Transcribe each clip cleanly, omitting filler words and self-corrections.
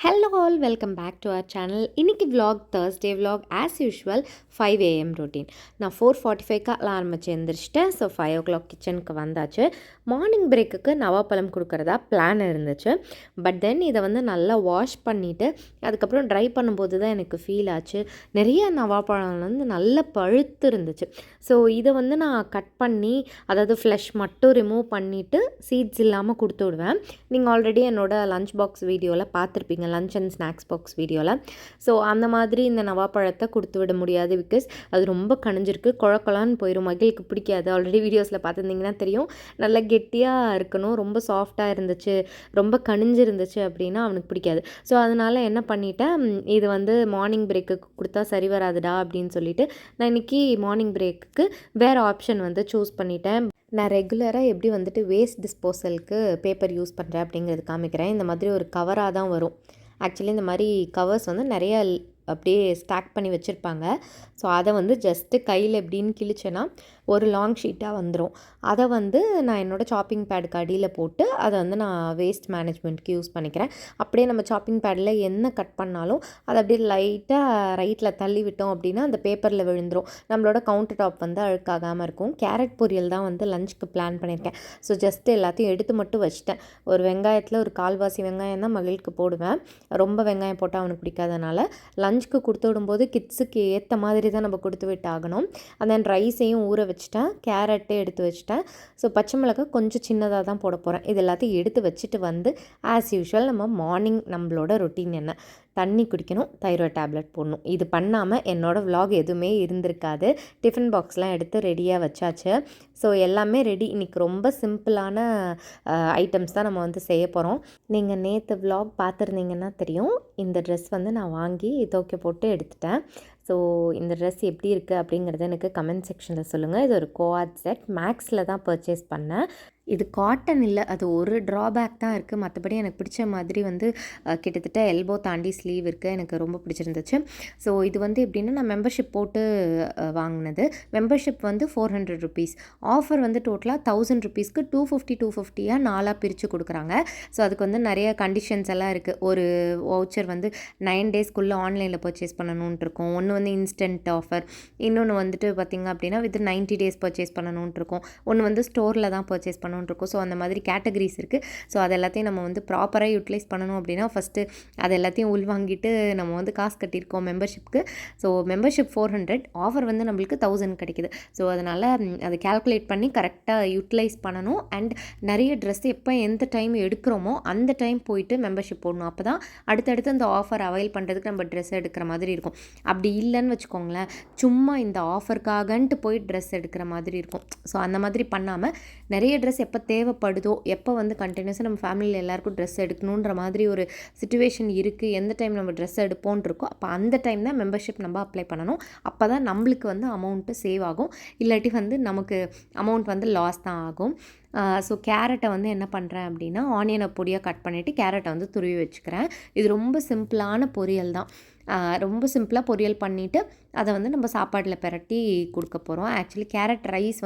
Hello all, welcome back to our channel. இன்றைக்கி vlog Thursday vlog as usual 5 AM routine. நான் 4:45க்கு ஆரம்பிச்சு எழுந்திரிச்சிட்டேன். So 5 o'clock கிச்சனுக்கு வந்தாச்சு. மார்னிங் பிரேக்குக்கு நவாப்பழம் கொடுக்குறதா பிளான் இருந்துச்சு. பட் தென் இதை நல்லா வாஷ் பண்ணிவிட்டு அதுக்கப்புறம் ட்ரை பண்ணும்போது தான் எனக்கு ஃபீல் ஆச்சு, நிறைய நவாப்பழம் நல்லா பழுத்து இருந்துச்சு. ஸோ இதை நான் கட் பண்ணி, அதாவது ஃப்ளஷ் மட்டும் ரிமூவ் பண்ணிவிட்டு சீட்ஸ் இல்லாமல் கொடுத்து விடுவேன். நீங்கள் ஆல்ரெடி என்னோடய லஞ்ச் பாக்ஸ் வீடியோவில் பார்த்துருப்பீங்க, லஞ்ச் அண்ட் ஸ்நாக்ஸ் பாக்ஸ் வீடியோவில். ஸோ அந்த மாதிரி இந்த நவாப்பழத்தை கொடுத்து விட முடியாது, பிகாஸ் அது ரொம்ப கணிஞ்சிருக்கு, குழக்கொலான்னு போயிடும், மகிழுக்கு பிடிக்காது. ஆல்ரெடி வீடியோஸில் பார்த்துருந்தீங்கன்னா தெரியும், நல்லா கெட்டியாக இருக்கணும். ரொம்ப சாஃப்டாக இருந்துச்சு, ரொம்ப கணிஞ்சிருந்துச்சு அப்படின்னா அவனுக்கு பிடிக்காது. ஸோ அதனால் என்ன பண்ணிட்டேன், இது மார்னிங் பிரேக்குக்கு கொடுத்தா சரி வராதுடா அப்படின்னு சொல்லிட்டு நான் இன்றைக்கி மார்னிங் பிரேக்குக்கு வேறு ஆப்ஷன் சூஸ் பண்ணிட்டேன். நான் ரெகுலராக எப்படி வேஸ்ட் டிஸ்போசலுக்கு பேப்பர் யூஸ் பண்ணுறேன் அப்படிங்கிறது காமிக்கிறேன். இந்த மாதிரி ஒரு கவராக தான் வரும். ஆக்சுவலி இந்த மாதிரி கவர்ஸ் நிறைய அப்படியே ஸ்டாக் பண்ணி வச்சுருப்பாங்க. ஸோ அதை ஜஸ்ட்டு கையில் எப்படின்னு கிழிச்சேன்னா ஒரு லாங் ஷீட்டாக வந்துடும். அதை நான் என்னோடய சாப்பிங் பேடுக்கு அடியில் போட்டு அதை நான் வேஸ்ட் மேனேஜ்மெண்ட்க்கு யூஸ் பண்ணிக்கிறேன். அப்படியே நம்ம சாப்பிங் பேடில் என்ன கட் பண்ணாலும் அதை அப்படியே லைட்டாக ரைட்டில் தள்ளி விட்டோம் அப்படின்னா அந்த பேப்பரில் விழுந்துடும். நம்மளோட கவுண்டர் டாப் அழுக்காகாமல் இருக்கும். கேரட் பொரியல் தான் லஞ்சுக்கு பிளான் பண்ணியிருக்கேன். ஸோ ஜஸ்ட்டு எல்லாத்தையும் எடுத்து மட்டும் வச்சுட்டேன். ஒரு வெங்காயத்தில் ஒரு கால்வாசி வெங்காயம் தான் மகிழுக்கு போடுவேன். ரொம்ப வெங்காயம் போட்டால் அவனுக்கு பிடிக்காதனால லஞ்சுக்கு கொடுத்து விடும்போது கிட்ஸுக்கு ஏற்ற மாதிரி தான் நம்ம கொடுத்து விட்டு ஆகணும். அந்த ரைஸையும் ஊற வச்சுட்டேன், கேரட்டே எடுத்து வச்சுட்டேன். ஸோ பச்சை மிளகாய் கொஞ்சம் சின்னதாக தான் போட போகிறேன். இது எல்லாத்தையும் எடுத்து வச்சுட்டு ஆஸ் யூஷுவல் நம்ம மார்னிங் நம்மளோட ரொட்டீன் என்ன, தண்ணி குடிக்கணும், தைராய்டு டேப்லெட் போடணும். இது பண்ணாமல் என்னோடய vlog எதுவுமே இருந்திருக்காது. டிஃபன் பாக்ஸ்லாம் எடுத்து ரெடியாக வச்சாச்சு. ஸோ எல்லாமே ரெடி. இன்றைக்கி ரொம்ப சிம்பிளான ஐட்டம்ஸ் தான் நம்ம செய்ய போகிறோம். நீங்கள் நேற்று vlog பார்த்துருந்தீங்கன்னா தெரியும், இந்த ட்ரெஸ் நான் வாங்கி துவைக்க போட்டு எடுத்துட்டேன். ஸோ இந்த ட்ரெஸ் எப்படி இருக்குது அப்படிங்கிறத எனக்கு கமெண்ட் செக்ஷனில் சொல்லுங்கள். இது ஒரு கோஆட் செட், மேக்ஸில் தான் பர்ச்சேஸ் பண்ணேன். இது காட்டன் இல்லை, அது ஒரு ட்ராபேக் தான் இருக்குது. மற்றபடி எனக்கு பிடிச்ச மாதிரி கிட்டத்தட்ட எல்போ தாண்டி ஸ்லீவ் இருக்குது, எனக்கு ரொம்ப பிடிச்சிருந்துச்சு. ஸோ இது எப்படின்னா நான் மெம்பர்ஷிப் போட்டு வாங்கினது. மெம்பர்ஷிப் 400 ருபீஸ், ஆஃபர் டோட்டலாக 1000 ருபீஸ்க்கு 250 4ஆக பிரித்து கொடுக்குறாங்க. ஸோ அதுக்கு நிறைய கண்டிஷன்ஸ் எல்லாம் இருக்குது. ஒரு வவுச்சர் 9 டேஸ்க்குள்ளே ஆன்லைனில் பர்ச்சேஸ் பண்ணணுன்ட்டு இருக்கும். ஒன்று இன்ஸ்டன்ட் ஆஃபர், இன்னொன்று பார்த்திங்க அப்படின்னா வித் 90 டேஸ் பர்ச்சேஸ் பண்ணணுன்ட்டு இருக்கும். ஒன்று ஸ்டோரில் தான் பர்ச்சேஸ் பண்ணணுன்ட்டு இருக்கும். ஸோ அந்த மாதிரி கேட்டகரிஸ் இருக்குது. ஸோ அது எல்லாத்தையும் நம்ம ப்ராப்பராக யூட்டிலைஸ் பண்ணணும் அப்படின்னா ஃபஸ்ட்டு அது எல்லாத்தையும் உள்வாங்கிட்டு நம்ம காசு கட்டியிருக்கோம் மெம்பர்ஷிப்க்கு. ஸோ மெம்பர்ஷிப் 400, ஆஃபர் நம்மளுக்கு 1000 கிடைக்குது. ஸோ அதனால் அதை கால்குலேட் பண்ணி கரெக்டாக யூட்டிலைஸ் பண்ணணும். அண்ட் நிறைய ட்ரெஸ் எப்போ எந்த டைம் எடுக்கிறோமோ அந்த டைம் போயிட்டு மெம்பர்ஷிப் போடணும். அப்போ தான் அடுத்தடுத்து அந்த ஆஃபர் அவைல் பண்ணுறதுக்கு நம்ம ட்ரெஸ் எடுக்கிற மாதிரி இருக்கும். அப்படி இல்லைன்னு வச்சுக்கோங்களேன், சும்மா இந்த ஆஃபருக்காகன்ட்டு போய் ட்ரெஸ் எடுக்கிற மாதிரி இருக்கும். ஸோ அந்த மாதிரி பண்ணாமல் நிறைய ட்ரெஸ் எப்போ தேவைப்படுதோ, எப்போ கண்டினியூஸாக நம்ம ஃபேமிலியில் எல்லாருக்கும் ட்ரெஸ் எடுக்கணுன்ற மாதிரி ஒரு சிச்சுவேஷன் இருக்குது, எந்த டைம் நம்ம ட்ரெஸ் எடுப்போன்னு இருக்கோ அப்போ அந்த டைம் தான் மெம்பர்ஷிப் நம்ம அப்ளை பண்ணணும். அப்போ தான் நம்மளுக்கு அமௌண்ட்டு சேவ் ஆகும். இல்லாட்டி நமக்கு அமௌண்ட் லாஸ் தான் ஆகும். ஸோ கேரட்டை என்ன பண்ணுறேன் அப்படின்னா ஆனியனை பொடியாக கட் பண்ணிவிட்டு கேரட்டை துருவி வச்சுக்கிறேன். இது ரொம்ப சிம்பிளான பொரியல் தான். ரொம்ப சிம்பிளாக பொரியல் பண்ணிவிட்டு அதை நம்ம சாப்பாட்டில் பிரட்டி கொடுக்க போகிறோம். ஆக்சுவலி கேரட் ரைஸ்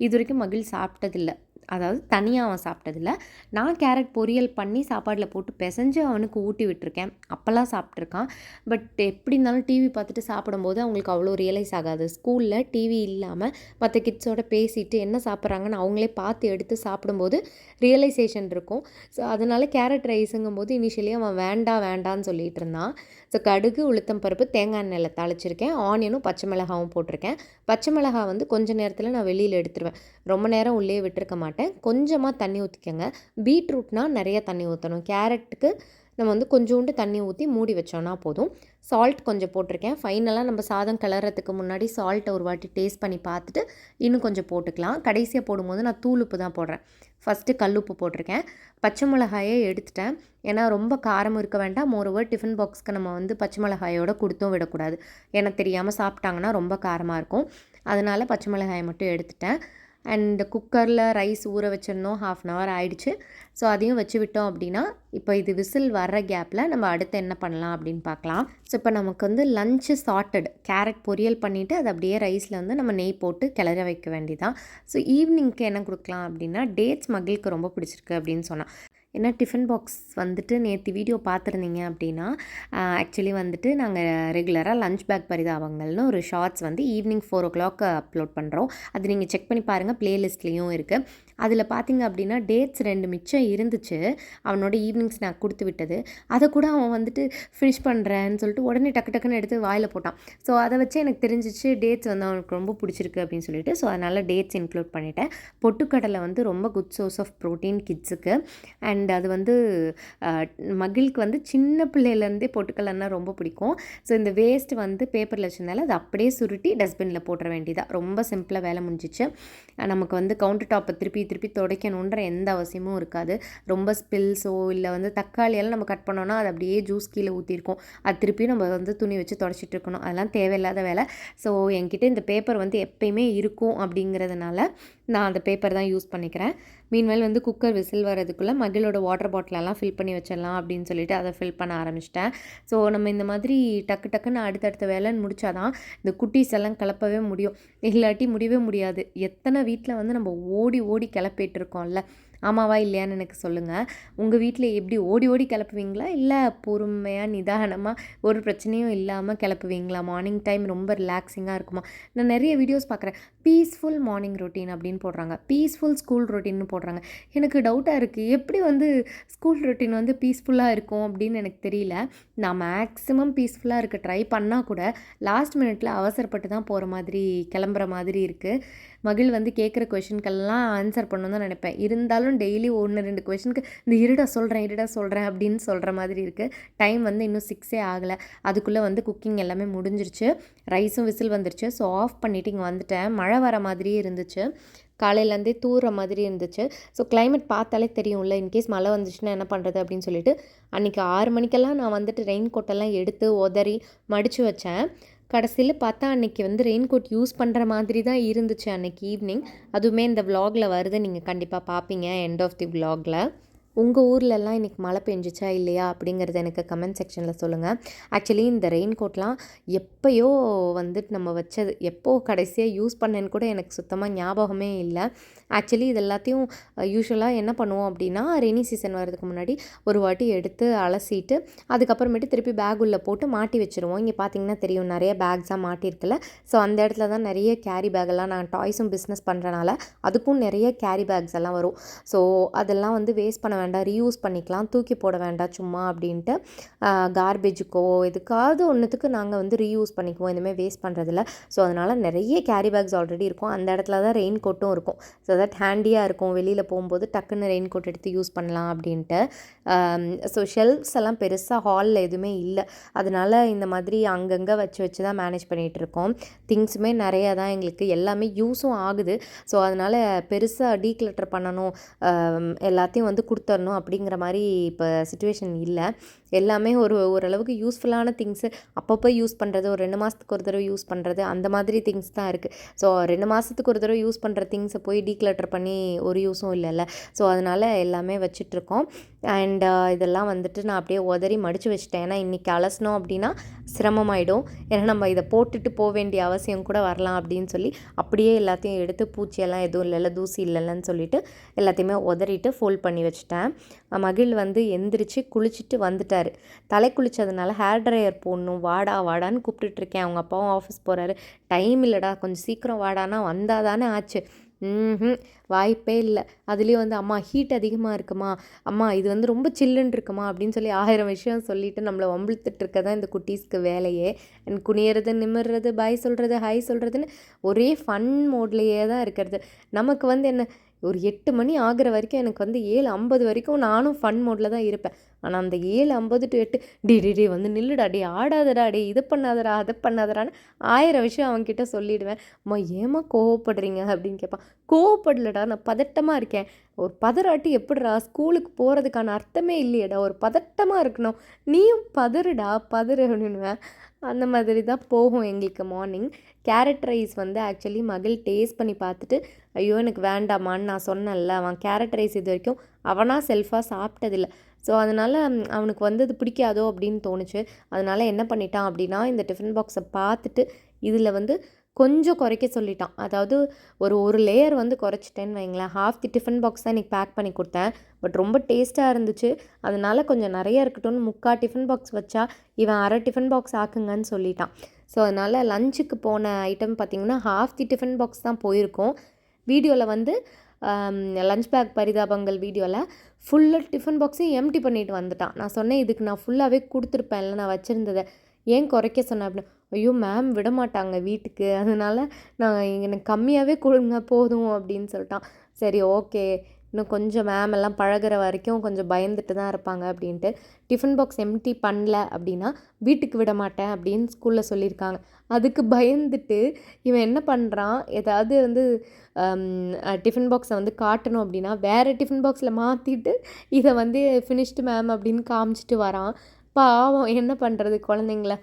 இது வரைக்கும் மகிழ் சாப்பிட்டதில்லை, அதாவது தனியாக அவன் சாப்பிட்டதில்ல. நான் கேரட் பொரியல் பண்ணி சாப்பாட்டில் போட்டு பிசைஞ்சு அவனுக்கு ஊட்டி விட்டுருக்கேன், அப்போல்லாம் சாப்பிட்ருக்கான். பட் எப்படி இருந்தாலும் டிவி பார்த்துட்டு சாப்பிடும்போது அவங்களுக்கு அவ்வளோ ரியலைஸ் ஆகாது. ஸ்கூலில் டிவி இல்லாமல் மற்ற கிட்ஸோட பேசிட்டு என்ன சாப்பிட்றாங்கன்னு அவங்களே பார்த்து எடுத்து சாப்பிடும்போது ரியலைசேஷன் இருக்கும். ஸோ அதனால் கேரட் ரைஸுங்கும்போது இனிஷியலி அவன் வேண்டான்னு சொல்லிகிட்டு இருந்தான். ஸோ கடுகு, உளுத்தம் பருப்பு, தேங்காய் எண்ணெயில் தாளிச்சிருக்கேன். ஆனியனும் பச்சை மிளகாவும் போட்டிருக்கேன். பச்சை மிளகாய் கொஞ்சம் நேரத்தில் நான் வெளியில் எடுத்துருவேன், ரொம்ப நேரம் உள்ளே விட்டுருக்க மாட்டேன். கொஞ்சமாக தண்ணி ஊற்றிக்கங்க. பீட்ரூட்னால் நிறைய தண்ணி ஊற்றணும். கேரட்டுக்கு நம்ம கொஞ்சோண்டு தண்ணி ஊற்றி மூடி வச்சோன்னா போதும். சால்ட் கொஞ்சம் போட்டிருக்கேன். ஃபைனலாக நம்ம சாதம் கிளறதுக்கு முன்னாடி சால்ட்டை ஒரு வாட்டி டேஸ்ட் பண்ணி பார்த்துட்டு இன்னும் கொஞ்சம் போட்டுக்கலாம். கடைசியாக போடும்போது நான் தூளுப்பு தான் போடுறேன், ஃபஸ்ட்டு கல்லுப்பு போட்டிருக்கேன். பச்சை மிளகாயே எடுத்துட்டேன், ஏன்னா ரொம்ப காரம் இருக்க வேண்டாம். மோரோவர் டிஃபன் பாக்ஸ்க்கு நம்ம பச்சை மிளகாயோடு கொடுத்தும் விடக்கூடாது, ஏன்னா தெரியாமல் சாப்பிட்டாங்கன்னா ரொம்ப காரமாக இருக்கும். அதனால் பச்சை மிளகாயை மட்டும் எடுத்துட்டேன். அண்ட் குக்கரில் ரைஸ் ஊற வச்சிருந்தோம், 1/2 அன் ஹவர் ஆயிடுச்சு. ஸோ அதையும் வச்சு விட்டோம் அப்படின்னா இப்போ இது விசில் வர்ற கேப்பில் நம்ம அடுத்து என்ன பண்ணலாம் அப்படின்னு பார்க்கலாம். ஸோ இப்போ நமக்கு லஞ்சு சார்ட்டட், கேரட் பொரியல் பண்ணிவிட்டு அது அப்படியே ரைஸில் நம்ம நெய் போட்டு கிளற வைக்க வேண்டியதான். ஸோ ஈவினிங்க்கு என்ன கொடுக்கலாம் அப்படின்னா டேட்ஸ் மகிழுக்கு ரொம்ப பிடிச்சிருக்கு அப்படின்னு சொன்னான். ஏன்னா டிஃபன் பாக்ஸ் வந்துட்டு நேற்று வீடியோ பார்த்துருந்தீங்க அப்படின்னா ஆக்சுவலி வந்துட்டு நாங்கள் ரெகுலராக லஞ்ச் பேக் பரிதாபங்கள்னு ஒரு ஷார்ட்ஸ் வந்து ஈவினிங் 4 o'clock அப்லோட் பண்ணுறோம். அது நீங்கள் செக் பண்ணி பாருங்கள், ப்ளேலிஸ்ட்லேயும் இருக்குது. அதில் பார்த்தீங்க அப்படின்னா டேட்ஸ் 2 மிச்சம் இருந்துச்சு, அவனோட ஈவினிங் ஸ்நாக் கொடுத்து விட்டது. அதை கூட அவன் வந்துட்டு ஃபினிஷ் பண்ணுறேன்னு சொல்லிட்டு உடனே டக்கு டக்குன்னு எடுத்து வாயில் போட்டான். ஸோ அதை வச்சு எனக்கு தெரிஞ்சிச்சு டேட்ஸ் வந்து அவனுக்கு ரொம்ப பிடிச்சிருக்கு அப்படின்னு சொல்லிட்டு, ஸோ அதனால் டேட்ஸ் இன்க்ளூட் பண்ணிட்டேன். பொட்டுக்கடலை வந்து ரொம்ப குட் சோர்ஸ் ஆஃப் ப்ரோட்டீன் கிட்ஸுக்கு. அண்ட் அது வந்து மகிழ்க்கு வந்து சின்ன பிள்ளையிலேருந்தே பொட்டுக்கடலைன்னா ரொம்ப பிடிக்கும். ஸோ இந்த வேஸ்ட் வந்து பேப்பரில் வச்சிருந்தால அதை அப்படியே சுருட்டி டஸ்ட்பினில் போட்டுற வேண்டியதாக, ரொம்ப சிம்பிளாக வேலை முடிஞ்சிச்சு. நமக்கு வந்து கவுண்டர் டாப்பை திருப்பி திருப்பி துடைக்கணுன்ற எந்த அவசியமும் இருக்காது. ரொம்ப ஸ்பில்ஸோ இல்லை வந்து தக்காளியெல்லாம் நம்ம கட் பண்ணோன்னா அது அப்படியே ஜூஸ் கீழே ஊற்றிருக்கோம், அது திருப்பி நம்ம வந்து துணி வச்சு தொடச்சிட்டு இருக்கணும், அதெல்லாம் தேவையில்லாத வேலை. ஸோ என்கிட்ட இந்த பேப்பர் வந்து எப்பயுமே இருக்கும் அப்படிங்கிறதுனால நான் அந்த பேப்பர் தான் யூஸ் பண்ணிக்கிறேன். மீன்வேல் வந்து குக்கர் விசில் வரதுக்குள்ளே மகிழோட வாட்டர் பாட்டிலெல்லாம் ஃபில் பண்ணி வச்சிடலாம் அப்படின்னு சொல்லிட்டு அதை ஃபில் பண்ண ஆரம்பிச்சிட்டேன். ஸோ நம்ம இந்த மாதிரி டக்கு டக்குன்னு அடுத்தடுத்த வேலைன்னு முடித்தாதான் இந்த குட்டீஸ் எல்லாம் கிளப்பவே முடியும், இல்லாட்டி முடியவே முடியாது. எத்தனை வீட்டில் வந்து நம்ம ஓடி ஓடி கிளப்பிட்டு இருக்கோம்ல, ஆமாவா இல்லையான்னு எனக்கு சொல்லுங்கள். உங்கள் வீட்டில் எப்படி ஓடி ஓடி கிளப்புவீங்களா, இல்லை பொறுமையாக நிதானமாக ஒரு பிரச்சனையும் இல்லாமல் கிளப்புவீங்களா? மார்னிங் டைம் ரொம்ப ரிலாக்ஸிங்காக இருக்குமா? நான் நிறைய வீடியோஸ் பார்க்குறேன், பீஸ்ஃபுல் மார்னிங் ரொட்டீன் அப்படின்னு போடுறாங்க, பீஸ்ஃபுல் ஸ்கூல் ரொட்டீன்னு போடுறாங்க. எனக்கு டவுட்டாக இருக்குது, எப்படி வந்து ஸ்கூல் ரொட்டீன் வந்து பீஸ்ஃபுல்லாக இருக்கும் அப்படின்னு எனக்கு தெரியல. நான் மேக்ஸிமம் பீஸ்ஃபுல்லாக இருக்க ட்ரை பண்ணால் கூட லாஸ்ட் மினிட்ல அவசரப்பட்டு தான் போகிற மாதிரி கிளம்புற மாதிரி இருக்குது. மகிழ் வந்து கேட்குற கொஷின்கெல்லாம் ஆன்சர் பண்ணணும் தான் நினைப்பேன். இருந்தாலும் டெய்லி 1-2 கொஷினுக்கு இந்த இருடா சொல்கிறேன் அப்படின்னு சொல்கிற மாதிரி இருக்குது. டைம் வந்து இன்னும் 6 ஆகலை. அதுக்குள்ளே வந்து குக்கிங் எல்லாமே முடிஞ்சிருச்சு, ரைஸும் விசில் வந்துருச்சு. ஸோ ஆஃப் பண்ணிவிட்டு இங்கே வந்துட்டேன். மழை வர மாதிரியே இருந்துச்சு, காலையிலேருந்தே தூர மாதிரி இருந்துச்சு. ஸோ கிளைமேட் பார்த்தாலே தெரியும்ல, இன்கேஸ் மழை வந்துச்சுன்னா என்ன பண்ணுறது அப்படின்னு சொல்லிட்டு அன்றைக்கி 6 மணிக்கெல்லாம் நான் வந்துட்டு ரெயின் கோட்டெல்லாம் எடுத்து உதறி மடித்து வச்சேன். கடைசியில் பார்த்தா அன்றைக்கி வந்து ரெயின் கோட் யூஸ் பண்ணுற மாதிரி தான் இருந்துச்சு அன்றைக்கி ஈவினிங். அதுவுமே இந்த விலாகில் வருது, நீங்கள் கண்டிப்பாக பார்ப்பீங்க எண்ட் ஆஃப் தி விலாகில். உங்கள் ஊர்லெல்லாம் இன்றைக்கி மழை பெஞ்சிச்சா இல்லையா அப்படிங்கிறத எனக்கு கமெண்ட் செக்ஷனில் சொல்லுங்கள். ஆக்சுவலி இந்த ரெயின் கோட்லாம் எப்போயோ வந்துட்டு நம்ம வச்சது, எப்போ கடைசியாக யூஸ் பண்ணேன்னு கூட எனக்கு சுத்தமாக ஞாபகமே இல்லை. ஆக்சுவலி இது எல்லாத்தையும் யூஸ்வலாக என்ன பண்ணுவோம் அப்படின்னா, ரெய்னி சீசன் வரதுக்கு முன்னாடி ஒரு வாட்டி எடுத்து அலசிட்டு அதுக்கப்புறமேட்டு திருப்பி பேக் உள்ளே போட்டு மாட்டி வச்சுருவோம். இங்கே பார்த்தீங்கன்னா தெரியும், நிறைய பேக்ஸாக மாட்டியிருக்குல்ல. ஸோ அந்த இடத்துல தான் நிறைய கேரி பேக்கெல்லாம், நான் டாய்ஸும் பிஸ்னஸ் பண்ணுறனால அதுக்கும் நிறைய கேரி பேக்ஸ் எல்லாம் வரும். ஸோ அதெல்லாம் வந்து வேஸ்ட் பண்ண வேண்டாம், ரீயூஸ் பண்ணிக்கலாம், தூக்கி போட வேண்டாம் சும்மா அப்படின்ட்டு கார்பேஜுக்கோ எதுக்காவது ஒன்றுத்துக்கு நாங்கள் வந்து ரீயூஸ் பண்ணிக்குவோம், இந்தமாதிரி வேஸ்ட் பண்ணுறதில்ல. ஸோ அதனால் நிறைய கேரி பேக்ஸ் ஆல்ரெடி இருக்கும். அந்த இடத்துல தான் ரெயின் கோட்டும் இருக்கும். ஸோ தட் ஹேண்டியாக இருக்கும், வெளியில் போகும்போது டக்குன்னு ரெயின் கோட் எடுத்து யூஸ் பண்ணலாம் அப்படின்ட்டு. ஸோ ஷெல்ஃப்ஸ் எல்லாம் பெருசாக ஹாலில் எதுவுமே இல்லை, அதனால் இந்த மாதிரி அங்கங்கே வச்சு தான் மேனேஜ் பண்ணிகிட்ருக்கோம். திங்ஸுமே நிறையா தான், எங்களுக்கு எல்லாமே யூஸும் ஆகுது. ஸோ அதனால் பெருசாக டீக்ளட்டர் பண்ணணும், எல்லாத்தையும் வந்து கொடுத்துடணும் அப்படிங்கிற மாதிரி இப்போ சிச்சுவேஷன் இல்லை. எல்லாமே ஓரளவுக்கு யூஸ்ஃபுல்லான திங்ஸு, அப்பப்போ யூஸ் பண்ணுறது, ஒரு 2 மாதத்துக்கு ஒரு தடவை யூஸ் பண்ணுறது, அந்த மாதிரி திங்ஸ் தான் இருக்குது. ஸோ 2 மாதத்துக்கு ஒரு தடவை யூஸ் பண்ணுற திங்ஸை போய் டீக்ளட்டர் பண்ணி ஒரு யூஸும் இல்லைல்ல. ஸோ அதனால் எல்லாமே வச்சிட்ருக்கோம். அண்ட் இதெல்லாம் வந்துட்டு நான் அப்படியே உதறி மடித்து வச்சுட்டேன். ஏன்னா இன்றைக்கி அலசணும் அப்படின்னா சிரமமாயிடும், ஏன்னா நம்ம இதை போட்டுட்டு போக வேண்டிய அவசியம் கூட வரலாம் அப்படின்னு சொல்லி அப்படியே எல்லாத்தையும் எடுத்து, பூச்சியெல்லாம் எதுவும் இல்லைல்ல, தூசி இல்லைல்லன்னு சொல்லிட்டு எல்லாத்தையுமே உதறிட்டு ஃபோல்ட் பண்ணி வச்சுட்டேன். மகிழ் வந்து எந்திரிச்சு குளிச்சுட்டு வந்துட்டார். தலை குளித்ததுனால ஹேர் ட்ரையர் போடணும், வாடா வாடான்னு கூப்பிட்டுட்ருக்கேன். அவங்க அப்பாவும் ஆஃபீஸ் போகிறாரு. டைம் இல்லைடா, கொஞ்சம் சீக்கிரம் வாடானா வந்தால் தானே ஆச்சு. வாய்ப்பே இல்லை. அதுலேயும் வந்து அம்மா ஹீட் அதிகமாக இருக்குமா, அம்மா இது வந்து ரொம்ப சில்லுன்னு இருக்குமா அப்படின்னு சொல்லி 1000 விஷயம் சொல்லிவிட்டு நம்மளை வம்பிழுத்துட்டு இருக்க தான் இந்த குட்டீஸ்க்கு வேலையே. குனியறது, நிமிர்றது, பாய் சொல்கிறது, ஹாய் சொல்கிறதுன்னு ஒரே ஃபன் மோட்லேயே தான் இருக்கிறது. நமக்கு வந்து என்ன, ஒரு 8 மணி ஆகிற வரைக்கும் எனக்கு வந்து 7:50 வரைக்கும் நானும் ஃபன் மோடில் தான் இருப்பேன். ஆனால் அந்த 7:50 to 8 டே வந்து நில்லுடா, டே ஆடாதடா, டே இது பண்ணாதடா, அதை பண்ணாதடான்னு 1000 விஷயம் அவன்கிட்ட சொல்லிவிடுவேன். அம்மா ஏமா கோவப்படுறீங்க அப்படின்னு கேட்பான். கோவப்படலடா, நான் பதட்டமாக இருக்கேன். ஒரு பதறாட்டி எப்படிடா, ஸ்கூலுக்கு போகிறதுக்கான அர்த்தமே இல்லையடா, ஒரு பதட்டமாக இருக்கணும், நீயும் பதறுடா பதறு அப்படின்னுவேன். அந்த மாதிரி தான் போகும் எங்களுக்கு மார்னிங். கேரட் ரைஸ் வந்து ஆக்சுவலி மகிழ் டேஸ்ட் பண்ணி பார்த்துட்டு, ஐயோ எனக்கு வேண்டாமான்னு நான் சொன்னேன்ல, அவன் கேரட் ரைஸ் இது வரைக்கும் அவனாக செல்ஃபாக சாப்பிட்டதில்ல. ஸோ அதனால் அவனுக்கு வந்து அது பிடிக்காதோ அப்படின்னு தோணுச்சு. அதனால் என்ன பண்ணிட்டான் அப்படின்னா, இந்த டிஃபன் பாக்ஸை பார்த்துட்டு இதில் வந்து கொஞ்சம் குறைக்க சொல்லிட்டான். அதாவது ஒரு லேயர் வந்து குறைச்சிட்டேன்னு வைங்களேன். ஹாஃப் தி டிஃபன் பாக்ஸ் தான் இன்றைக்கி பேக் பண்ணி கொடுத்தேன். பட் ரொம்ப டேஸ்ட்டாக இருந்துச்சு. அதனால் கொஞ்சம் நிறைய இருக்கட்டும்னு 3/4 டிஃபன் பாக்ஸ் வச்சா இவன் அரை டிஃபன் பாக்ஸ் ஆக்குங்கன்னு சொல்லிட்டான். ஸோ அதனால் லஞ்சுக்கு போன ஐட்டம் பார்த்திங்கன்னா ஹாஃப் தி டிஃபன் பாக்ஸ் தான் போயிருக்கோம். வீடியோவில் வந்து லஞ்ச் பேக் பரிதாபங்கள் வீடியோவில் ஃபுல்லாக டிஃபன் பாக்ஸையும் எம்டி பண்ணிட்டு வந்துட்டான். நான் சொன்னேன், இதுக்கு நான் ஃபுல்லாகவே கொடுத்துருப்பேன்ல நான் வச்சுருந்ததை, ஏன் குறைக்க சொன்னேன் அப்படின்னு. ஐயோ மேம் விட மாட்டாங்க வீட்டுக்கு, அதனால் நான் எனக்கு கம்மியாகவே கொடுங்க போதும் அப்படின்னு சொல்லிட்டான். சரி ஓகே, இன்னும் கொஞ்சம் மேம் எல்லாம் பழகிற வரைக்கும் கொஞ்சம் பயந்துட்டு தான் இருப்பாங்க அப்படின்ட்டு. டிஃபன் பாக்ஸ் எம்டி பண்ணல அப்படின்னா வீட்டுக்கு விட மாட்டேன் அப்படின்னு ஸ்கூலில் சொல்லியிருக்காங்க. அதுக்கு பயந்துட்டு இவன் என்ன பண்ணுறான், ஏதாவது வந்து டிஃபன் பாக்ஸை வந்து காட்டணும் அப்படின்னா வேறு டிஃபன் பாக்ஸில் மாற்றிட்டு இதை வந்து ஃபினிஷ்டு மேம் அப்படின்னு காமிச்சிட்டு வரான். பாவம், என்ன பண்ணுறது, குழந்தைங்கள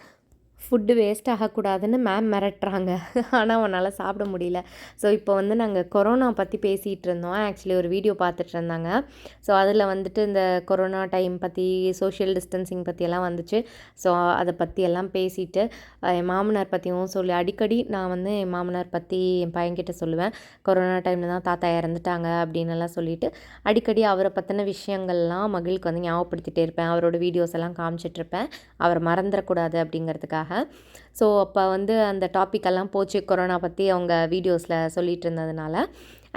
ஃபுட்டு வேஸ்ட் ஆகக்கூடாதுன்னு மேம் மிரட்டுறாங்க. ஆனால் அவனால் சாப்பிட முடியல. ஸோ இப்போ வந்து நாங்கள் கொரோனா பற்றி பேசிகிட்டு இருந்தோம். ஆக்சுவலி ஒரு வீடியோ பார்த்துட்டு இருந்தாங்க. ஸோ அதில் வந்துட்டு இந்த கொரோனா டைம் பற்றி, சோஷியல் டிஸ்டன்சிங் பற்றியெல்லாம் வந்துச்சு. ஸோ அதை பற்றியெல்லாம் பேசிட்டு என் மாமனார் பற்றியும் சொல்லி, அடிக்கடி நான் வந்து என் மாமனார் பற்றி என் பையன்கிட்ட சொல்லுவேன். கொரோனா டைமில் தான் தாத்தா இறந்துட்டாங்க அப்படின்னு எல்லாம் சொல்லிவிட்டு அடிக்கடி அவரை பற்றின விஷயங்கள்லாம் மகிழுக்கு வந்து ஞாபகப்படுத்திகிட்டே இருப்பேன். அவரோட வீடியோஸ் எல்லாம் காமிச்சிட்ருப்பேன், அவரை மறந்துடக்கூடாது அப்படிங்கிறதுக்காக. ஸோ அப்போ வந்து அந்த டாப்பிக்கெல்லாம் போச்சு, கொரோனா பற்றி அவங்க வீடியோஸில் சொல்லிகிட்டு இருந்ததுனால.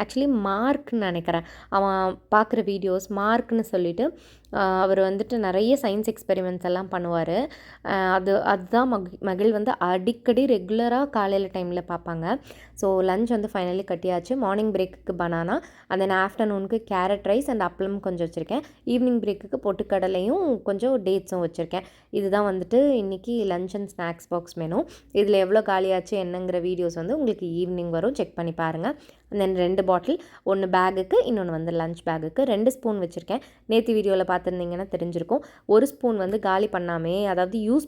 ஆக்சுவலி மார்க்னு நினைக்கிறேன், அவன் பார்க்குற வீடியோஸ் மார்க்னு சொல்லிவிட்டு அவர் வந்துட்டு நிறைய சயின்ஸ் எக்ஸ்பெரிமெண்ட்ஸ் எல்லாம் பண்ணுவார். அதுதான் மகிழ் வந்து அடிக்கடி ரெகுலராக காலையில் டைமில் பார்ப்பாங்க. ஸோ லஞ்ச் வந்து ஃபைனலி கட்டியாச்சு. மார்னிங் பிரேக்குக்கு பனானா, அண்ட் தென் ஆஃப்டர்நூனுக்கு கேரட் ரைஸ் அண்ட் அப்பளம் கொஞ்சம் வச்சுருக்கேன். ஈவினிங் பிரேக்குக்கு பொட்டுக்கடலையும் கொஞ்சம் டேட்ஸும் வச்சுருக்கேன். இதுதான் வந்துட்டு இன்றைக்கி lunch and snacks box menu. இதில் எவ்வளோ காலியாச்சு என்னங்கிற வீடியோஸ் வந்து உங்களுக்கு ஈவினிங் வரும், செக் பண்ணி பாருங்கள். அண்ட் தென் 2 பாட்டில், ஒன்று பேகுக்கு, இன்னொன்று வந்து லஞ்ச் பேகுக்கு. 2 ஸ்பூன் வச்சுருக்கேன். நேற்று வீடியோவில் பார்த்துருந்தீங்கன்னா தெரிஞ்சிருக்கும். ஒரு ஸ்பூன் வந்து காலி பண்ணாமே, அதாவது யூஸ்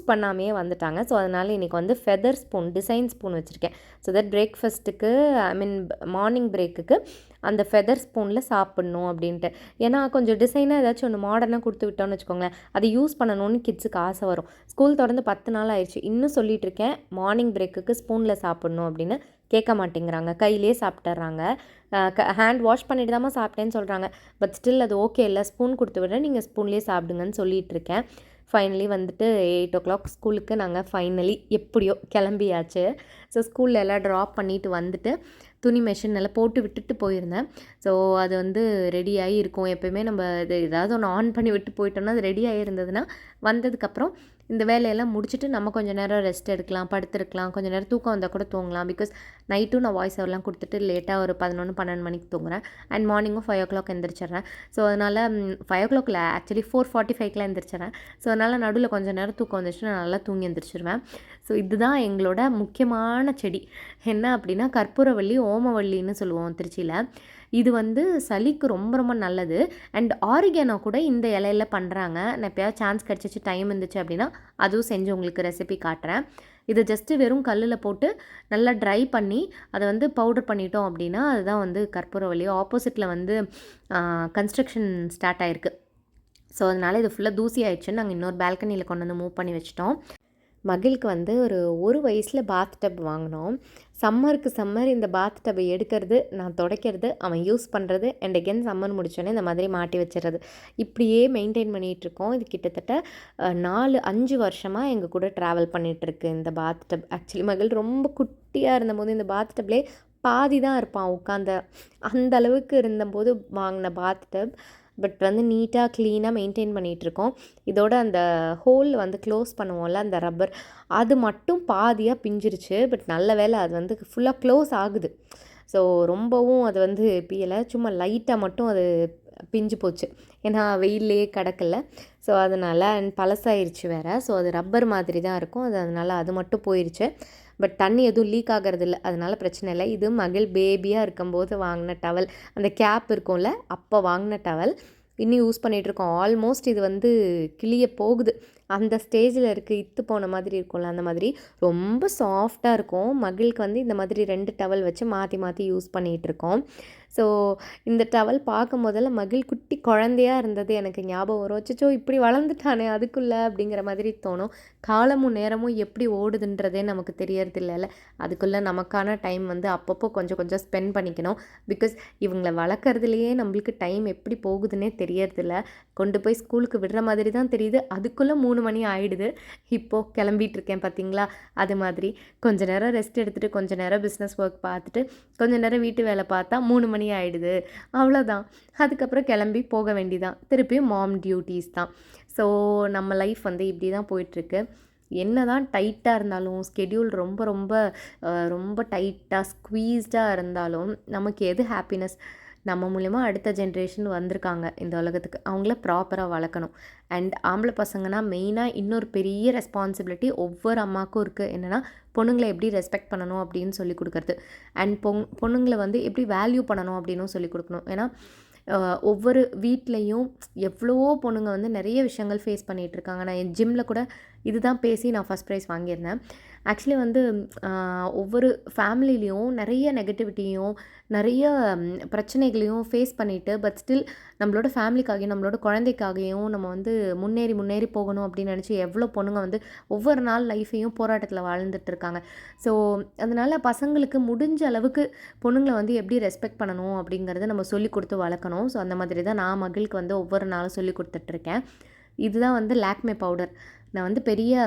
பண்ணாமையே வந்துட்டாங்க. ஸோ அதனால் இன்றைக்கி வந்து ஃபெதர் ஸ்பூன், டிசைன் ஸ்பூன் வச்சுருக்கேன். ஸோ தட் பிரேக்ஃபாஸ்ட்டுக்கு மார்னிங் பிரேக்குக்கு அந்த ஃபெதர் ஸ்பூனில் சாப்பிட்ணும் அப்படின்ட்டு. ஏன்னா கொஞ்சம் டிசைனாக ஏதாச்சும் ஒன்று மாடர்னாக கொடுத்து விட்டோன்னு வச்சுக்கோங்களேன், அதை யூஸ் பண்ணணும்னு கிட்ஸுக்கு ஆசை வரும். ஸ்கூல் தொடர்ந்து 10 நாள் ஆயிடுச்சு, இன்னும் சொல்லிகிட்டு இருக்கேன் மார்னிங் பிரேக்குக்கு ஸ்பூனில் சாப்பிட்ணும் அப்படின்னு. கேட்க மாட்டேங்கிறாங்க, கையிலே சாப்பிட்டுறாங்க. ஹேண்ட் வாஷ் பண்ணிட்டு தாம்மா சாப்பிட்டேன்னு சொல்கிறாங்க. பட் ஸ்டில் அது ஓகே இல்லை, ஸ்பூன் கொடுத்து விடுறேன், நீங்கள் ஸ்பூன்லேயே சாப்பிடுங்கன்னு சொல்லிகிட்டு இருக்கேன். ஃபைனலி வந்துட்டு 8 o'clock ஸ்கூலுக்கு நாங்கள் ஃபைனலி எப்படியோ கிளம்பியாச்சு. ஸோ ஸ்கூலில் எல்லாம் ட்ராப் பண்ணிவிட்டு வந்துட்டு துணி மெஷின் எல்லாம் போட்டு விட்டுட்டு போயிருந்தேன். ஸோ அது வந்து ரெடியாகி இருக்கும். எப்போயுமே நம்ம இது ஏதாவது ஒன்று ஆன் பண்ணி விட்டு போயிட்டோம்னா அது ரெடியாகி இருந்ததுன்னா வந்ததுக்கப்புறம் இந்த வேலையெல்லாம் முடிச்சுட்டு நம்ம கொஞ்சம் நேரம் ரெஸ்ட் எடுக்கலாம், படுத்துருக்கலாம், கொஞ்சம் நேரம் தூக்கம் வந்தால் கூட தூங்கலாம். பிகாஸ் நைட்டும் நான் வாய்ஸ் ஓவர்லாம் கொடுத்துட்டு லேட்டாக ஒரு 11-12 மணிக்கு தூங்குறேன். And மார்னிங்கும் 5 o'clock எந்திரிச்சிட்றேன். ஸோ அதனால் 5 o'clock இல்லை, ஆக்சுவலி 4:45க்குலாம் எந்திரிச்சிட்றேன். ஸோ அதனால் நடுவில் கொஞ்சம் நேரம் தூக்கம் வந்துச்சுன்னா நான் நல்லா தூங்கி எந்திரிச்சிருவேன். ஸோ இதுதான் எங்களோட முக்கியமான செடி. என்ன அப்படின்னா கற்பூரவள்ளி, ஓமவல்லின்னு சொல்லுவோம் திருச்சியில். இது வந்து சளிக்கு ரொம்ப ரொம்ப நல்லது. அண்ட் ஆரிகேனோ கூட இந்த இலையில பண்ணுறாங்க. நான் எப்போயாவது சான்ஸ் கிடச்சிச்சு, டைம் இருந்துச்சு அப்படின்னா அதுவும் செஞ்சு உங்களுக்கு ரெசிபி காட்டுறேன். இதை ஜஸ்ட்டு வெறும் கல்லில் போட்டு நல்லா ட்ரை பண்ணி அதை வந்து பவுடர் பண்ணிட்டோம் அப்படின்னா அதுதான் வந்து கற்பூரவள்ளி. ஆப்போசிட்டில் வந்து கன்ஸ்ட்ரக்ஷன் ஸ்டார்ட் ஆகிருக்கு. ஸோ அதனால் இது ஃபுல்லாக தூசி ஆயிடுச்சுன்னு நாங்கள் இன்னொரு பால்கனியில் கொண்டு வந்து மூவ் பண்ணி வச்சிட்டோம். மகிழுக்கு வந்து ஒரு வயசில் பாத் டப் வாங்கினோம். சம்மர் இந்த பாத் டப்பை எடுக்கிறது, நான் துடைக்கிறது, அவன் யூஸ் பண்ணுறது, அண்ட் அகெயின் சம்மர் முடிச்சோடனே இந்த மாதிரி மாட்டி வச்சிடுறது. இப்படியே மெயின்டைன் பண்ணிகிட்ருக்கோம். இது கிட்டத்தட்ட 4-5 வருஷமாக எங்கள் கூட ட்ராவல் பண்ணிகிட்ருக்கு இந்த பாத் டப். ஆக்சுவலி மகிழ் ரொம்ப குட்டியாக இருந்தபோது இந்த பாத் டப்லேயே பாதி தான் இருப்பான் உட்காந்த, அந்த அளவுக்கு இருந்தபோது வாங்கின பாத் டப். பட் வந்து நீட்டாக க்ளீனாக மெயின்டைன் பண்ணிகிட்ருக்கோம். இதோட அந்த ஹோல் வந்து க்ளோஸ் பண்ணுவோம்ல, அந்த ரப்பர், அது மட்டும் பாதியாக பிஞ்சிருச்சு. பட் நல்ல வேலை அது வந்து ஃபுல்லாக க்ளோஸ் ஆகுது. ஸோ ரொம்பவும் அது வந்து பியலை, சும்மா லைட்டாக மட்டும் அது பிஞ்சு போச்சு. ஏன்னா வெயிலே கிடக்கல. ஸோ அதனால் அண்ட் பழசாயிருச்சு வேறு. ஸோ அது ரப்பர் மாதிரி தான் இருக்கும், அதனால் அது மட்டும் போயிடுச்சு. பட் தண்ணி எதுவும் லீக் ஆகிறது இல்லை, அதனால் பிரச்சனை இல்லை. இது மகிழ் பேபியாக இருக்கும்போது வாங்கின டவல், அந்த கேப் இருக்கும்ல அப்போ வாங்கின டவல் இன்னும் யூஸ் பண்ணிகிட்ருக்கோம். ஆல்மோஸ்ட் இது வந்து கிளிய போகுது, அந்த ஸ்டேஜில் இருக்குது. இத்து போன மாதிரி இருக்கும்ல, அந்த மாதிரி ரொம்ப சாஃப்டாக இருக்கும். மகிழுக்கு வந்து இந்த மாதிரி 2 டவல் வச்சு மாற்றி மாற்றி யூஸ் பண்ணிகிட்ருக்கோம். ஸோ இந்த டவல் பார்க்கும் போதெல்லாம் மகிழ் குட்டி குழந்தையாக இருந்தது எனக்கு ஞாபகம் வரும். அச்சச்சோ இப்படி வளர்ந்துட்டானே அதுக்குள்ளே அப்படிங்கிற மாதிரி தோணும். காலமும் நேரமும் எப்படி ஓடுதுன்றதே நமக்கு தெரியறதில்ல. அதுக்குள்ளே நமக்கான டைம் வந்து அப்பப்போ கொஞ்சம் கொஞ்சம் ஸ்பெண்ட் பண்ணிக்கணும். பிகாஸ் இவங்களை வளர்க்குறதுலையே நம்மளுக்கு டைம் எப்படி போகுதுன்னே தெரியறதில்ல. கொண்டு போய் ஸ்கூலுக்கு விடுற மாதிரி தான் தெரியுது, அதுக்குள்ளே 3 மணி ஆகிடுது. இப்போது கிளம்பிட்டு இருக்கேன் பார்த்தீங்களா, அது மாதிரி கொஞ்ச நேரம் ரெஸ்ட் எடுத்துகிட்டு கொஞ்ச நேரம் பிஸ்னஸ் ஒர்க் பார்த்துட்டு கொஞ்ச நேரம் வீட்டு வேலை பார்த்தா 3 மணி ஆகிடுது. அவ்வளோதான். அதுக்கப்புறம் கிளம்பி போக வேண்டிதான். திருப்பியும் மாம் டியூட்டிஸ் தான். ஸோ நம்ம லைஃப் வந்து இப்படி தான் போயிட்டுருக்கு. என்ன தான் டைட்டாக இருந்தாலும், ஸ்கெடியூல் ரொம்ப ரொம்ப ரொம்ப டைட்டாக ஸ்க்வீஸ்டாக இருந்தாலும் நமக்கு எது ஹாப்பினஸ், நம்ம மூலிமா அடுத்த ஜென்ரேஷன் வந்திருக்காங்க இந்த உலகத்துக்கு, அவங்கள ப்ராப்பராக வளர்க்கணும். அண்ட் ஆம்பளை பசங்கன்னா மெயினாக இன்னொரு பெரிய ரெஸ்பான்சிபிலிட்டி ஒவ்வொரு அம்மாவுக்கும் இருக்குது. என்னென்னா பொண்ணுங்களை எப்படி ரெஸ்பெக்ட் பண்ணணும் அப்படின்னு சொல்லி கொடுக்குறது. அண்ட் பொண்ணுங்களை வந்து எப்படி வேல்யூ பண்ணணும் அப்படின்னும் சொல்லி கொடுக்கணும். ஏன்னா ஒவ்வொரு வீட்லேயும் எவ்வளவோ பொண்ணுங்க வந்து நிறைய விஷயங்கள் ஃபேஸ் பண்ணிகிட்ருக்காங்க. நான் என் ஜிம்மில் கூட இதுதான் பேசி நான் ஃபஸ்ட் ப்ரைஸ் வாங்கியிருந்தேன். ஆக்சுவலி வந்து ஒவ்வொரு ஃபேமிலிலையும் நிறைய நெகட்டிவிட்டியும் நிறைய பிரச்சனைகளையும் ஃபேஸ் பண்ணிவிட்டு பட் ஸ்டில் நம்மளோட ஃபேமிலிக்காகவும் நம்மளோட குழந்தைக்காகவும் நம்ம வந்து முன்னேறி போகணும் அப்படின்னு நினச்சி எவ்வளோ பொண்ணுங்க வந்து ஒவ்வொரு நாள் லைஃப்பையும் போராட்டத்தில் வாழ்ந்துட்டு இருக்காங்க. ஸோ அதனால் பசங்களுக்கு முடிஞ்ச அளவுக்கு பொண்ணுங்களை வந்து எப்படி ரெஸ்பெக்ட் பண்ணணும் அப்படிங்கிறத நம்ம சொல்லி கொடுத்து வளர்க்கணும். ஸோ அந்த மாதிரி தான் நான் மகிழ்க்கு வந்து ஒவ்வொரு நாளும் சொல்லி கொடுத்துட்ருக்கேன். இதுதான் வந்து லாக்மே பவுடர். நான் வந்து பெரிய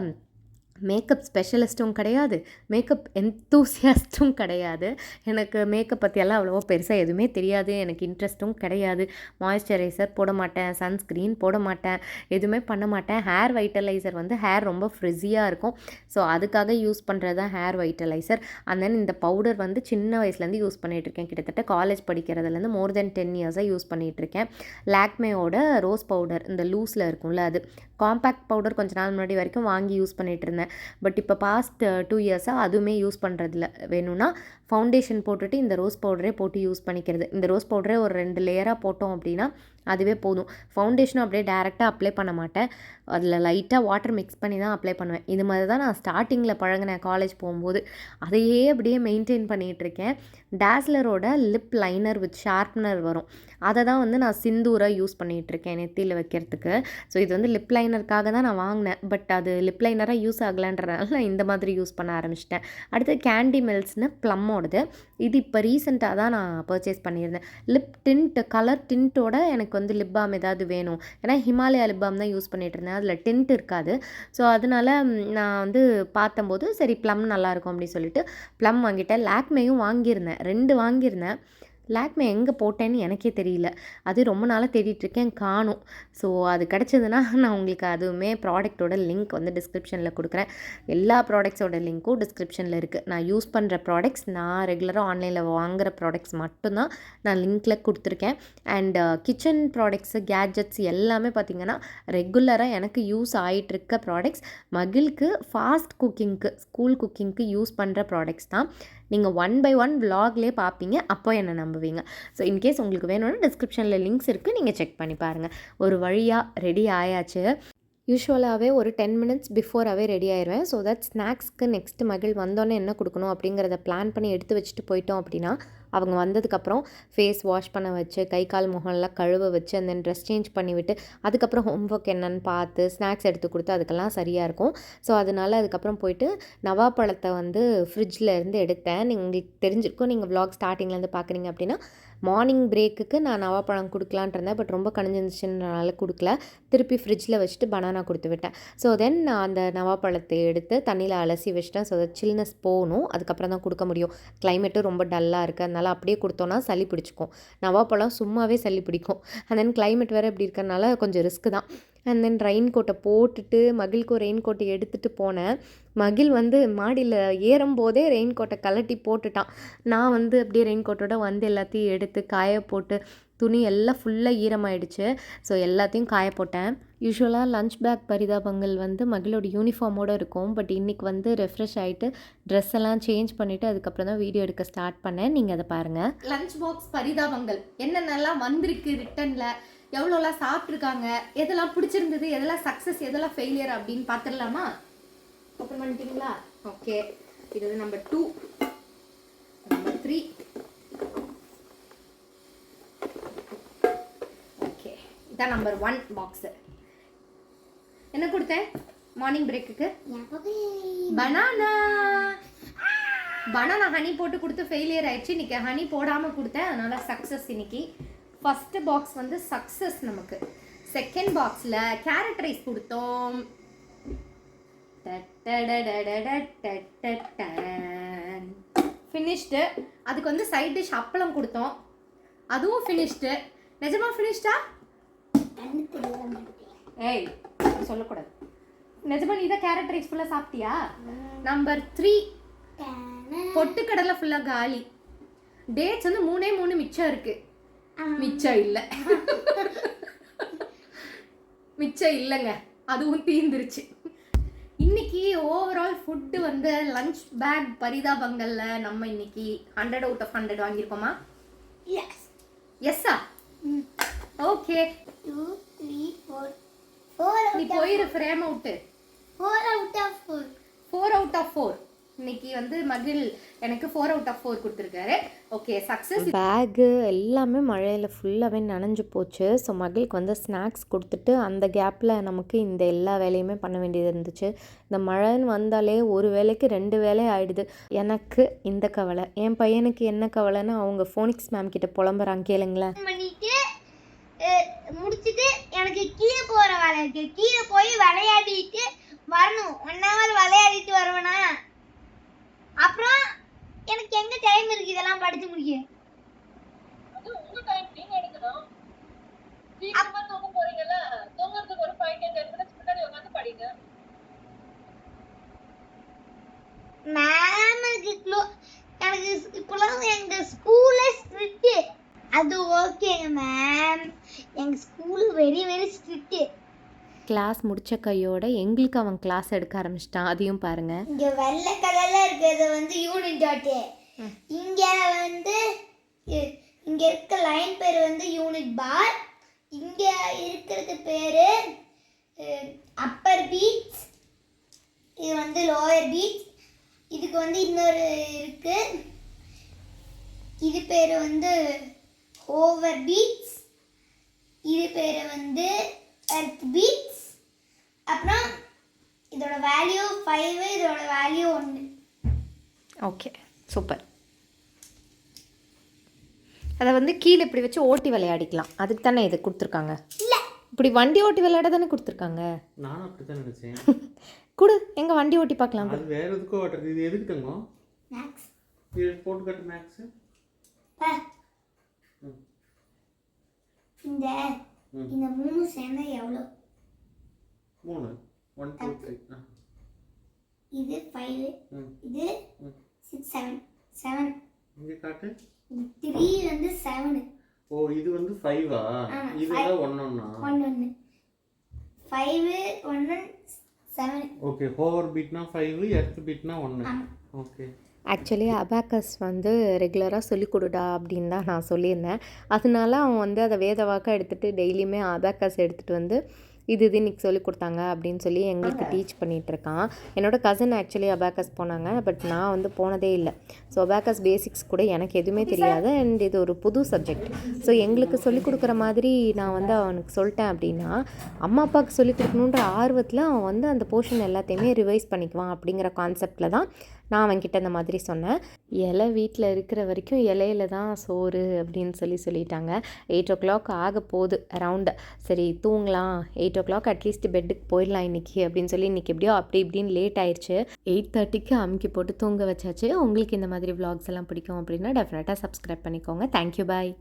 மேக்கப் ஸ்பெஷலிஸ்ட்டும் கிடையாது, மேக்கப் என்தூசியாஸ்ட்டும் கிடையாது. எனக்கு மேக்கப் பற்றியெல்லாம் அவ்வளோவா பெருசாக எதுவுமே தெரியாது, எனக்கு இன்ட்ரெஸ்ட்டும் கிடையாது. மாய்ஸ்சரைசர் போட மாட்டேன், சன்ஸ்க்ரீன் போட மாட்டேன், எதுவுமே பண்ண மாட்டேன். ஹேர் வைட்டலைசர் வந்து ஹேர் ரொம்ப ஃப்ரிஸியாக இருக்கும், ஸோ அதுக்காக யூஸ் பண்ணுறது தான் ஹேர் வைட்டலைசர். அண்ட் தென் இந்த பவுடர் வந்து சின்ன வயசுலேருந்து யூஸ் பண்ணிகிட்ருக்கேன். கிட்டத்தட்ட காலேஜ் படிக்கிறதுலேருந்து மோர் தென் 10 இயர்ஸாக யூஸ் பண்ணிகிட்ருக்கேன். லாக்மேயோட ரோஸ் பவுடர் இந்த லூஸில் இருக்கும்ல, அது காம்பேக்ட் பவுடர் கொஞ்ச நாள் முன்னாடி வரைக்கும் வாங்கி யூஸ் பண்ணிகிட்டு இருந்தேன். பட் இப்போ பாஸ்ட் 2 இயர்ஸாக அதுவுமே யூஸ் பண்ணுறதில்ல. வேணும்னா ஃபவுண்டேஷன் போட்டுட்டு இந்த ரோஸ் பவுடரே போட்டு யூஸ் பண்ணிக்கிறது. இந்த ரோஸ் பவுடரே ஒரு 2 லேயராக போட்டோம் அப்படின்னா அதுவே போதும். ஃபவுண்டேஷனும் அப்படியே டேரெக்டாக அப்ளை பண்ண மாட்டேன், அதில் லைட்டாக வாட்டர் மிக்ஸ் பண்ணி தான் அப்ளை பண்ணுவேன். இது மாதிரி தான் நான் ஸ்டார்டிங்கில் பழகினேன் காலேஜ் போகும்போது. அதையே அப்படியே மெயின்டைன் பண்ணிகிட்ருக்கேன். டேஸ்லரோட லிப் லைனர் வித் ஷார்ப்னர் வரும், அதை தான் வந்து நான் சிந்தூராக யூஸ் பண்ணிகிட்ருக்கேன் நெத்தியில் வைக்கிறதுக்கு. ஸோ இது வந்து லிப் லைனருக்காக தான் நான் வாங்கினேன், பட் அது லிப் லைனராக யூஸ் ஆகலைன்றனால நான் இந்த மாதிரி யூஸ் பண்ண ஆரம்பிச்சிட்டேன். அடுத்து கேண்டி மில்ஸ்னு ப்ளம்மோடது, இது இப்போ ரீசெண்டாக தான் நான் பர்ச்சேஸ் பண்ணியிருந்தேன். லிப் டிண்ட் கலர் டிண்ட்டோட எனக்கு வந்து லிப் பாம் ஏதாவது வேணும், ஏன்னா ஹிமாலயா லிப் பாம் தான் யூஸ் பண்ணிகிட்டு இருந்தேன், அதில் டிண்ட் இருக்காது. ஸோ அதனால் நான் வந்து பார்த்தம்போது சரி ப்ளம் நல்லாயிருக்கும் அப்படின்னு சொல்லிட்டு ப்ளம் வாங்கிட்டேன். லாக்மேயும் வாங்கியிருந்தேன், 2 வாங்கியிருந்தேன். லாக்மே எங்கே போட்டேன்னு எனக்கே தெரியல, அது ரொம்ப நாளாக தேடிட்டுருக்கேன், காணும். ஸோ அது கிடச்சதுன்னா நான் உங்களுக்கு அதுவுமே ப்ராடக்ட்டோட லிங்க் வந்து டிஸ்கிரிப்ஷனில் கொடுக்குறேன். எல்லா ப்ராடக்ட்ஸோட லிங்க்கும் டிஸ்கிரிப்ஷனில் இருக்குது. நான் யூஸ் பண்ணுற ப்ராடக்ட்ஸ், நான் ரெகுலராக ஆன்லைனில் வாங்குகிற ப்ராடக்ட்ஸ் மட்டும்தான் நான் லிங்க்கில் கொடுத்துருக்கேன். அண்ட் கிச்சன் ப்ராடக்ட்ஸு கேட்ஜெட்ஸ் எல்லாமே பார்த்திங்கன்னா ரெகுலராக எனக்கு யூஸ் ஆகிட்டுருக்க ப்ராடக்ட்ஸ். மகிழ்க்கு ஃபாஸ்ட் குக்கிங்க்கு ஸ்கூல் குக்கிங்க்கு யூஸ் பண்ணுற ப்ராடக்ட்ஸ் தான். நீங்கள் 1 by 1 விலாக்லேயே பார்ப்பீங்க, அப்போ என்ன நம்புவீங்க. ஸோ இன்கேஸ் உங்களுக்கு வேணும்னா டிஸ்கிரிப்ஷனில் லிங்க்ஸ் இருக்குது, நீங்கள் செக் பண்ணி பாருங்கள். ஒரு வழியாக ரெடி ஆயாச்சு. யூஸ்வலாகவே ஒரு 10 மினிட்ஸ் பிஃபோராகவே ரெடி ஆயிடுவேன். ஸோ தட் ஸ்நாக்ஸ்க்கு நெக்ஸ்ட்டு மகிழ் வந்தோடனே என்ன கொடுக்கணும் அப்படிங்கிறத பிளான் பண்ணி எடுத்து வச்சுட்டு போயிட்டோம் அப்படின்னா அவங்க வந்ததுக்கப்புறம் ஃபேஸ் வாஷ் பண்ண வச்சு கை கால் முகம்லாம் கழுவ வச்சு அந்த ட்ரெஸ் சேஞ்ச் பண்ணிவிட்டு அதுக்கப்புறம் ஹோம்ஒர்க் என்னன்னு பார்த்து ஸ்நாக்ஸ் எடுத்து கொடுத்து அதுக்கெல்லாம் சரியாக இருக்கும். ஸோ அதனால் அதுக்கப்புறம் போயிட்டு நவாப்பழத்தை வந்து ஃப்ரிட்ஜில் இருந்து எடுத்தேன். உங்களுக்கு தெரிஞ்சிருக்கும், நீங்கள் vlog ஸ்டார்டிங்லேருந்து பார்க்குறீங்க அப்படின்னா. மார்னிங் பிரேக்குக்கு நான் நவாப்பழம் கொடுக்கலான்ட்டு இருந்தேன், பட் ரொம்ப கணிஞ்சிருந்துச்சுன்றனால கொடுக்கல. திருப்பி ஃப்ரிட்ஜில் வச்சுட்டு பனானா கொடுத்து விட்டேன். ஸோ தென் நான் அந்த நவாப்பழத்தை எடுத்து தண்ணியில் அலசி வச்சிட்டேன். ஸோ சில்னஸ் போகணும், அதுக்கப்புறம் தான் கொடுக்க முடியும். கிளைமேட்டும் ரொம்ப டல்லாக இருக்குது, அதனால் அப்படியே கொடுத்தோன்னா சளி பிடிச்சிக்கும். நவாப்பழம் சும்மாவே சளி பிடிக்கும். அண்ட் தென் கிளைமேட் வேறு இப்படி இருக்கிறனால கொஞ்சம் ரிஸ்க்கு தான். அண்ட் தென் ரெயின் கோட்டை போட்டுட்டு மகிழ்க்கு ரெயின் கோட்டை எடுத்துகிட்டு போனேன். மகிழ் வந்து மாடியில் ஏறும்போதே ரெயின் கோட்டை கலட்டி போட்டுட்டான். நான் வந்து அப்படியே ரெயின் கோட்டோட வந்து எல்லாத்தையும் எடுத்து காய போட்டு துணி எல்லாம் ஃபுல்லாக ஈரமாயிடுச்சு. ஸோ எல்லாத்தையும் காய போட்டேன். யூஸ்வலாக லஞ்ச் பேக் பரிதாபங்கள் வந்து மகளோட யூனிஃபார்மோடு இருக்கும், பட் இன்றைக்கி வந்து ரெஃப்ரெஷ் ஆகிட்டு ட்ரெஸ் எல்லாம் சேஞ்ச் பண்ணிவிட்டு அதுக்கப்புறம் தான் வீடியோ எடுக்க ஸ்டார்ட் பண்ணேன். நீங்கள் அதை பாருங்கள். லஞ்ச் பாக்ஸ் பரிதாபங்கள் என்னென்னலாம் வந்திருக்கு ரிட்டனில், எவ்வளோலாம் சாப்பிட்ருக்காங்க, எதெல்லாம் பிடிச்சிருந்தது, எதெல்லாம் சக்ஸஸ், எதெல்லாம் ஃபெயிலியர் அப்படின்னு பார்த்துடலாமா? ஓப்பன் பண்ணிட்டீங்களா? ஓகே, இது நம்பர் 2, நம்பர் 3, இதான் நம்பர் 1 பாக்ஸு. என்ன கொடுத்தேன் மார்னிங் பிரேக்குக்கு? பனானா ஹனி போட்டு கொடுத்து ஃபெயிலியர் ஆயிடுச்சு. இன்னைக்கு ஹனி போடாமல் கொடுத்தேன், அதனால சக்ஸஸ். இன்னைக்கு ஃபர்ஸ்ட் பாக்ஸ் வந்து சக்ஸஸ் நமக்கு. செகண்ட் பாக்ஸில் கேரட் ரைஸ் கொடுத்தோம். ஃபினிஷ்டு. அதுக்கு வந்து சைட் டிஷ் அப்பளம் கொடுத்தோம், அதுவும் ஃபினிஷ்டு. நிஜமா ஃபினிஷ்டா? ஏய் சொல்லக்கூடாது. நிஜமா நீ தான் கேரட் ரைஸ் ஃபுல்லாக சாப்பிட்டியா? நம்பர் 3 பொட்டுக்கடலை ஃபுல்லாக காலி. டேட்ஸ் வந்து 3 மிச்சம் இருக்கு. மிச்சம் இல்லை, மிச்சம் இல்லைங்க, அதுவும் தீந்துருச்சு. இன்னைக்கு ஓவரால் ஃபுட்டு வந்து லஞ்ச் பேக் பரிதாபங்கள்ல நம்ம இன்னைக்கு 100 out of 100 வாங்கியிருக்கோமா? எஸ். எஸ்ஸா? ஓகே. 2 3 4 நீ போயிரு frame out. 4 out of 4. 4 out of 4. இன்னைக்கு வந்து மகிழ் எனக்கு 4 out of 4 கொடுத்துருக்காரு. Okay success. பேகு எல்லாமே மழையில் ஃபுல்லாகவே நனைஞ்சு போச்சு. ஸோ மகிழுக்கு வந்து ஸ்நாக்ஸ் கொடுத்துட்டு அந்த கேப்பில் நமக்கு இந்த எல்லா வேலையுமே பண்ண வேண்டியது இருந்துச்சு. இந்த மழைன்னு வந்தாலே ஒரு வேலைக்கு 2 வேலை ஆகிடுது. எனக்கு இந்த கவலை, என் பையனுக்கு என்ன கவலைன்னு அவங்க ஃபோனிக்ஸ் மேம் கிட்ட புலம்புறாங்க, கேளுங்களேன். முடிச்சுட்டு எனக்கு கீழே போகிற வேலை இருக்கு, கீழே போய் விளையாடிட்டு வரணும். 1 hour விளையாடிட்டு வருவேனா, அப்புறம் எனக்கு எங்க டைம் இருக்கு இதெல்லாம் படிச்சு முடிக்க? அது உங்க டைம், நீங்க எடுக்கணும். சீக்கிரமா தூங்க போறீங்கல்ல, தூங்குறதுக்கு ஒரு 5-10 minutes முன்னாடி உட்காந்து படிங்க. மேமுக்கு எனக்கு இப்பெல்லாம் எங்க ஸ்கூல்ல ஸ்ட்ரிக்ட். அது ஓகேங்க மேம், எங்க school very very strict. Class முடித்த கையோட எங்களுக்கு அவன் கிளாஸ் எடுக்க ஆரம்பிச்சிட்டான், அதையும் பாருங்கள். இங்கே வெள்ளை கலரில் இருக்கிறது வந்து யூனிட் டாட்டு, இங்கே வந்து இங்கே இருக்க லைன் பேர் வந்து யூனிட் பார், இங்கே இருக்கிறது பேர் அப்பர் பீட்ஸ், இது வந்து லோயர் பீட்ஸ். இதுக்கு வந்து இன்னொரு இருக்கு, இது பேர் வந்து ஓவர் பீட்ஸ், இது பேர் வந்து எர்த் பீட்ஸ். அப்புறம் இதோட வேல்யூ 5, இதோட வேல்யூ 1. Okay super. அதை வந்து கீழே இப்படி வச்சு ஓட்டி விளையாடிக்கலாம், அதுக்கு தானே இது கொடுத்துருக்காங்க. இல்லை, இப்படி வண்டி ஓட்டி விளையாட தானே கொடுத்துருக்காங்க. நானும் அப்படி தான் நினச்சேன். கொடு, எங்கள் வண்டி ஓட்டி பார்க்கலாம். அது வேறு எதுக்கோ ஓட்டுறது, இது எதுக்கு தங்கம்? மேக்ஸ். இது போட்டு கட்டு மேக்ஸு. இந்த 3 சேர்ந்தா எவ்வளோ? 3 1 2 3. இது 5, இது 6 7 7. இங்கே காட்டு. 3 வந்து 7. ஓ இது வந்து 5ஆ? இதுதான் 1 1. 1 5 1 7. ஓகே, ஓவர் பீட்னா 5, எர்த் பீட்னா 1. ஓகே. ஆக்சுவலி அபாக்கஸ் வந்து ரெகுலராக சொல்லிக் கொடுடா அப்படின்னு தான் நான் சொல்லியிருந்தேன். அதனால அவன் வந்து அதை வேத வாக்காக எடுத்துகிட்டு டெய்லியுமே அபாக்கஸ் எடுத்துகிட்டு வந்து இது இன்றைக்கி சொல்லிக் கொடுத்தாங்க அப்படின்னு சொல்லி எங்களுக்கு டீச் பண்ணிகிட்ருக்கான். என்னோடய கசின் ஆக்சுவலி அபாக்கஸ் போனாங்க, பட் நான் வந்து போனதே இல்லை. ஸோ அபாக்கஸ் பேசிக்ஸ் கூட எனக்கு எதுவுமே தெரியாது, அண்ட் இது ஒரு புது சப்ஜெக்ட். ஸோ எங்களுக்கு சொல்லிக் கொடுக்குற மாதிரி நான் வந்து அவனுக்கு சொல்லிட்டேன் அப்படின்னா அம்மா அப்பாவுக்கு சொல்லிக் கொடுக்கணுன்ற ஆர்வத்தில் அவன் வந்து அந்த போர்ஷன் எல்லாத்தையுமே ரிவைஸ் பண்ணிக்குவான் அப்படிங்கிற கான்செப்டில் தான் நான் அவன்கிட்ட இந்த மாதிரி சொன்னேன். இலை வீட்டில் இருக்கிற வரைக்கும் இலையில தான் சோறு அப்படின்னு சொல்லிட்டாங்க. 8 o'clock ஆக போகுது அரவுண்டு. சரி தூங்கலாம், 8 o'clock அட்லீஸ்ட் பெட்டுக்கு போயிடலாம் இன்றைக்கி அப்படின்னு சொல்லி இன்றைக்கி எப்படியோ அப்படி இப்படின்னு லேட் ஆயிடுச்சு. 8:30க்கு அமுக்கி போட்டு தூங்க வச்சாச்சு. உங்களுக்கு இந்த மாதிரி vlogs எல்லாம் பிடிக்கும் அப்படின்னா டெஃபினட்டாக சப்ஸ்கிரைப் பண்ணிக்கோங்க. தேங்க்யூ, பாய்.